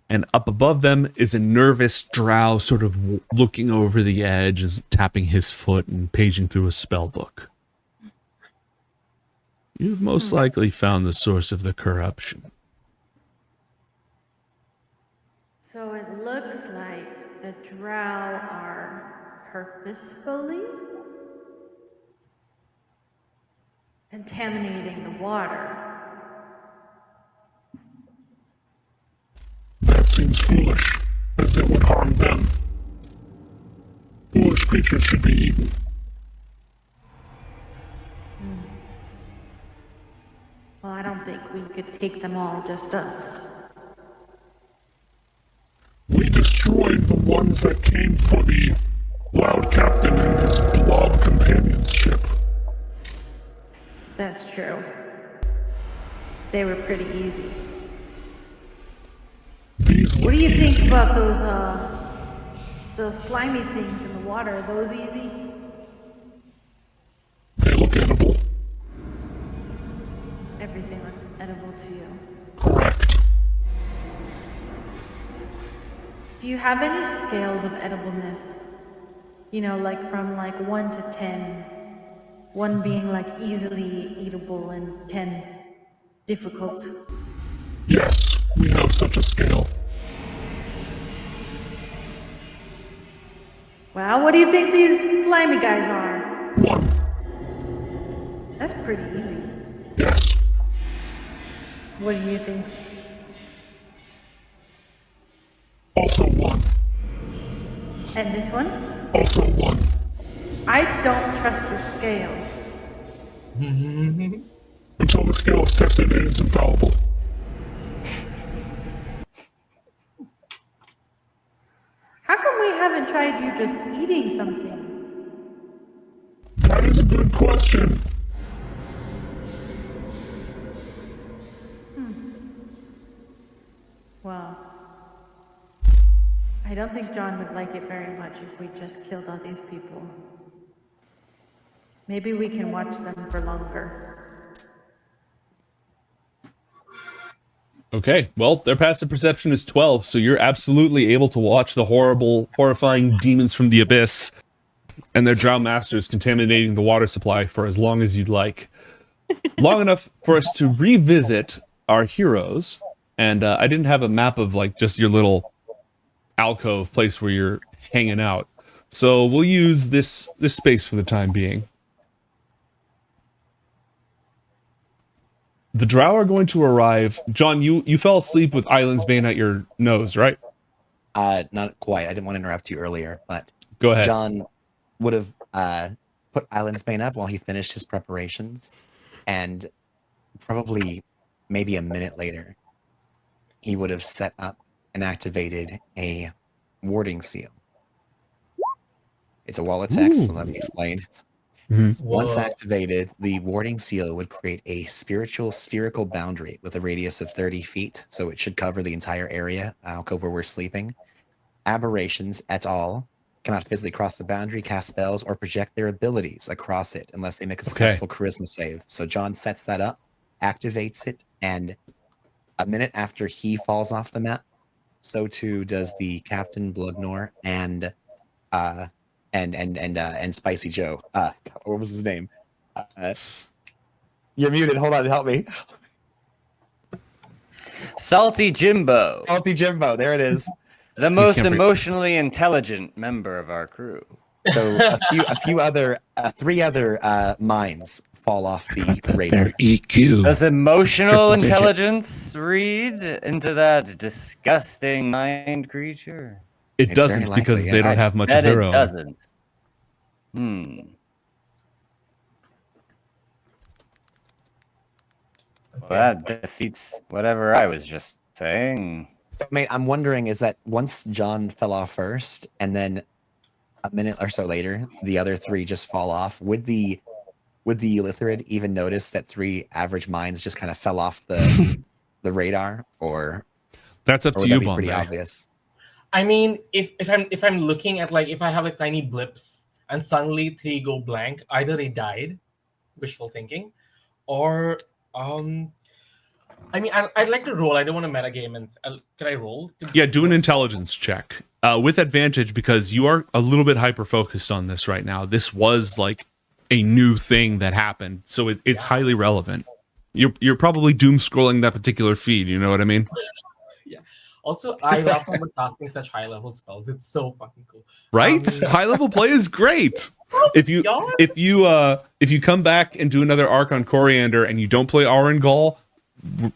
And up above them is a nervous drow sort of looking over the edge, and tapping his foot and paging through a spell book. You've most likely found the source of the corruption. So it looks like the drow are purposefully contaminating the water. That seems foolish, as it would harm them. Foolish creatures should be eaten. Well, I don't think we could take them all, just us. We destroyed the ones that came for the loud captain and his blob companions ship. That's true. They were pretty easy. What do you think about those slimy things in the water? Are those easy? They look edible. Everything looks edible to you. Correct. Do you have any scales of edibleness? You know, like from like 1 to 10. 1 being like easily eatable and 10 difficult. Yes, we have such a scale. Wow, what do you think these slimy guys are? 1. That's pretty easy. Yes. What do you think? Also 1. And this one? Also 1. I don't trust your scale. Until the scale is tested, it is infallible. How come we haven't tried you just eating something? That is a good question. Well, I don't think John would like it very much if we just killed all these people. Maybe we can watch them for longer. Okay, well, their passive perception is 12, so you're absolutely able to watch the horrifying demons from the abyss and their drow masters contaminating the water supply for as long as you'd like. Long enough for us to revisit our heroes. And I didn't have a map of like just your little alcove place where you're hanging out. So we'll use this space for the time being. The drow are going to arrive. John, you fell asleep with Island's Bane at your nose, right? Not quite. I didn't want to interrupt you earlier, but go ahead. John would have put Island's Bane up while he finished his preparations, and probably maybe a minute later, he would have set up and activated a warding seal. It's a wall attack, so let me explain. Once activated, the warding seal would create a spiritual spherical boundary with a radius of 30 feet, so it should cover the entire area, alcove where we're sleeping. Aberrations et al. Cannot physically cross the boundary, cast spells, or project their abilities across it unless they make a successful charisma save. So John sets that up, activates it, and a minute after he falls off the map, so too does the Captain Bloodnor and Spicy Joe. What was his name? You're muted. Hold on, help me. Salty Jimbo. Salty Jimbo. There it is. The most emotionally intelligent member of our crew. So three other minds fall off the radar. Their EQ. Does emotional intelligence read into that disgusting mind creature? It doesn't, because they don't have much of their own. Doesn't. Well, that defeats whatever I was just saying. So, mate, I'm wondering, is that once John fell off first, and then a minute or so later, the other three just fall off, would the Ulitharid even notice that three average minds just kind of fell off the radar, or that's up to you, Bombay. Pretty obvious. I mean, if I'm looking at, like, if I have like tiny blips and suddenly three go blank, either they died, wishful thinking, or I mean, I'd like to roll. I don't want to metagame, and can I roll? Yeah, do an intelligence check with advantage, because you are a little bit hyper focused on this right now. This was like a new thing that happened, so it's highly relevant. You're probably doom scrolling that particular feed. You know what I mean? Yeah. Also, I love when we're casting such high level spells. It's so fucking cool. Right? High level play is great. If you come back and do another arc on Coriander and you don't play Aurangaul,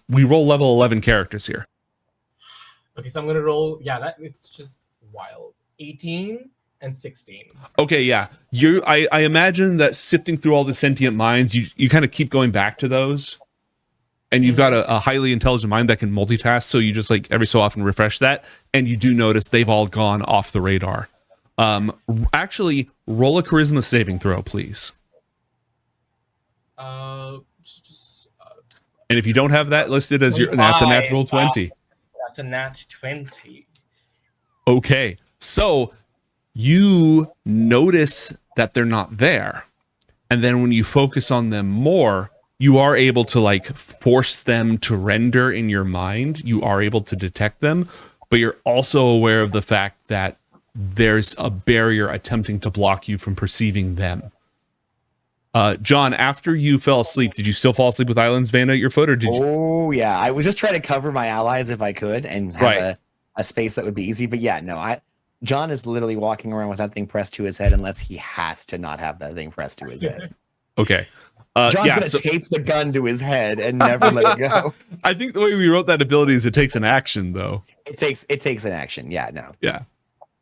we roll level 11 characters here. Okay, so I'm gonna roll. Yeah, it's just wild. 18 and 16. Okay, yeah. I imagine that sifting through all the sentient minds, you kind of keep going back to those. And you've got a highly intelligent mind that can multitask, so you just like every so often refresh that, and you do notice they've all gone off the radar. Actually, roll a charisma saving throw, please. And if you don't have that listed as that's a natural 20. That's a nat 20. Okay, so you notice that they're not there, and then when you focus on them more, you are able to like force them to render in your mind. You are able to detect them, but you're also aware of the fact that there's a barrier attempting to block you from perceiving them. John, after you fell asleep, did you still fall asleep with Island's Bane at your foot, or did you? Oh, yeah. I was just trying to cover my allies if I could and have a space that would be easy. But yeah, no, John is literally walking around with that thing pressed to his head unless he has to not have that thing pressed to his head. Okay. John's going to tape the gun to his head and never let it go. I think the way we wrote that ability is it takes an action, though. It takes an action. Yeah, no. Yeah.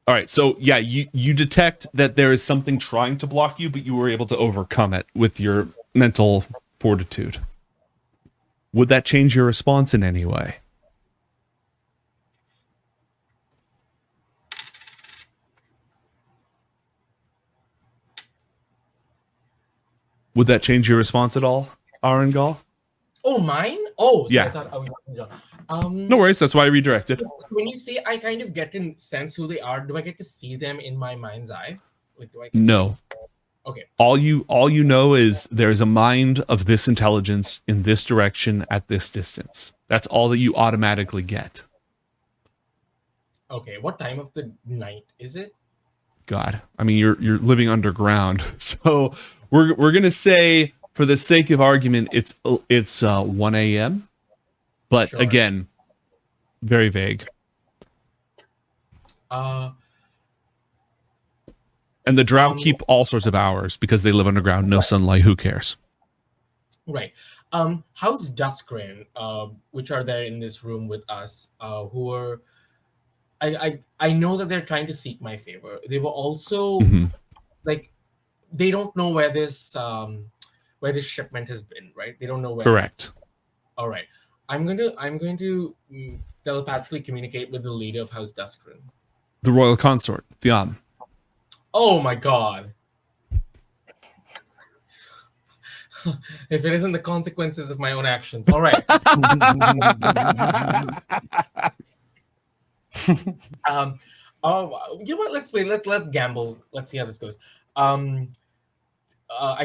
All right. So, yeah, you detect that there is something trying to block you, but you were able to overcome it with your mental fortitude. Would that change your response in any way? Would that change your response at all, Aurangaul? Oh, mine? Oh, so yeah. I thought I was no worries, that's why I redirected. When you say I kind of get to sense who they are, do I get to see them in my mind's eye? Like, do I? No. Okay. All you know is there's a mind of this intelligence in this direction at this distance. That's all that you automatically get. Okay, what time of the night is it? God, I mean, you're living underground. So we're gonna say, for the sake of argument, it's 1 a.m. But Sure. again, very vague. Uh, And the drow keep all sorts of hours because they live underground, no sunlight. Who cares? right. How's Duskrin, which are there in this room with us, who are... I know that they're trying to seek my favor. They were also like, they don't know where this shipment has been, right? They don't know where. Correct. All right. I'm going to telepathically communicate with the leader of House Duskrin. The royal consort, Thiam. Oh my god. If it isn't the consequences of my own actions. All right. You know what? Let's play. Let's gamble. Let's see how this goes. I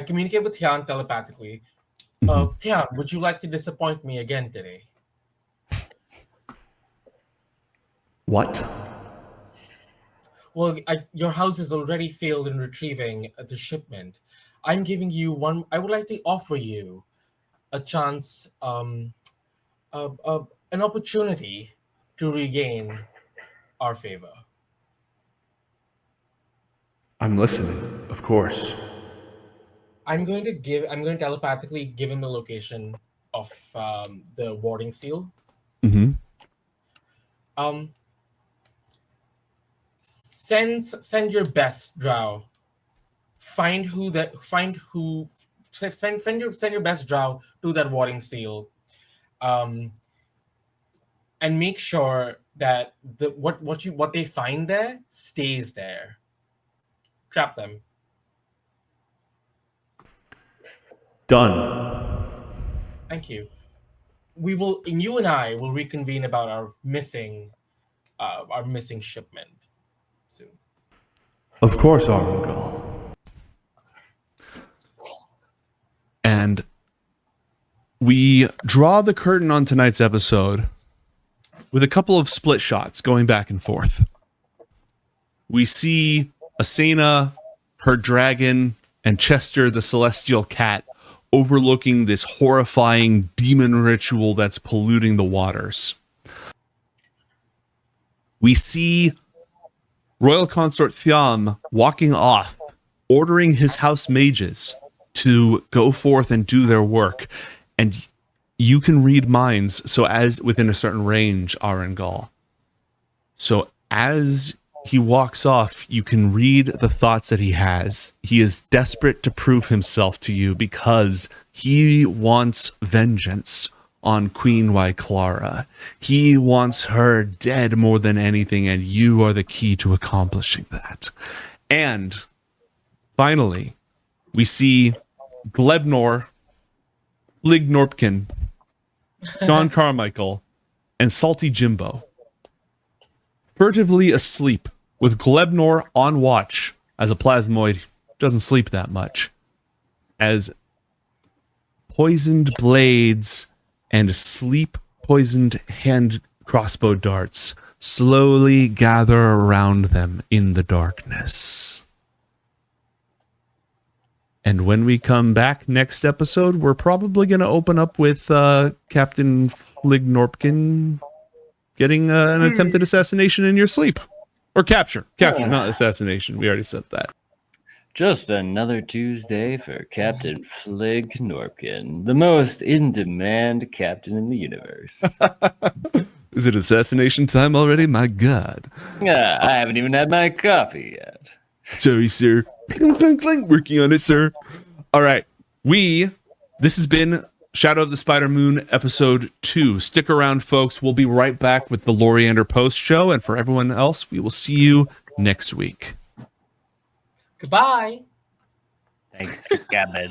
communicate with Thian telepathically. Thian, would you like to disappoint me again today? What? Well, your house is already failed in retrieving the shipment. I'm giving you one. I would like to offer you a chance, an opportunity to regain our favor. I'm listening, of course. I'm going to telepathically give him the location of the warding seal. Send your best drow. Send your best drow to that warding seal. And make sure that what they find there stays there. Trap them. Done. Thank you. You and I will reconvene about our missing shipment soon. Of course, Aurangaul. And we draw the curtain on tonight's episode with a couple of split shots going back and forth. We see Asena, her dragon, and Chester, the celestial cat, overlooking this horrifying demon ritual that's polluting the waters. We see Royal Consort Thiam walking off, ordering his house mages to go forth and do their work. And you can read minds, so as within a certain range, Aurangaul. So as he walks off, you can read the thoughts that he has. He is desperate to prove himself to you because he wants vengeance on Queen Wyclara. He wants her dead more than anything, and you are the key to accomplishing that. And finally, we see Glebnor, Flig Knorpkin, John Carmichael, and Salty Jimbo furtively asleep, with Glebnor on watch as a plasmoid doesn't sleep that much, as poisoned blades and sleep poisoned hand crossbow darts slowly gather around them in the darkness. And when we come back next episode, we're probably going to open up with Captain Flig Knorpkin getting an attempted assassination in your sleep. Or capture, not assassination. We already said that. Just another Tuesday for Captain Flig Knorpkin, the most in-demand captain in the universe. Is it assassination time already? My God. I haven't even had my coffee yet. Sorry, sir. Clink, clink, clink. Working on it, sir. All right. This has been Shadow of the Spider Moon, episode 2. Stick around, folks. We'll be right back with the Loriander post show. And for everyone else, we will see you next week. Goodbye. Thanks for coming.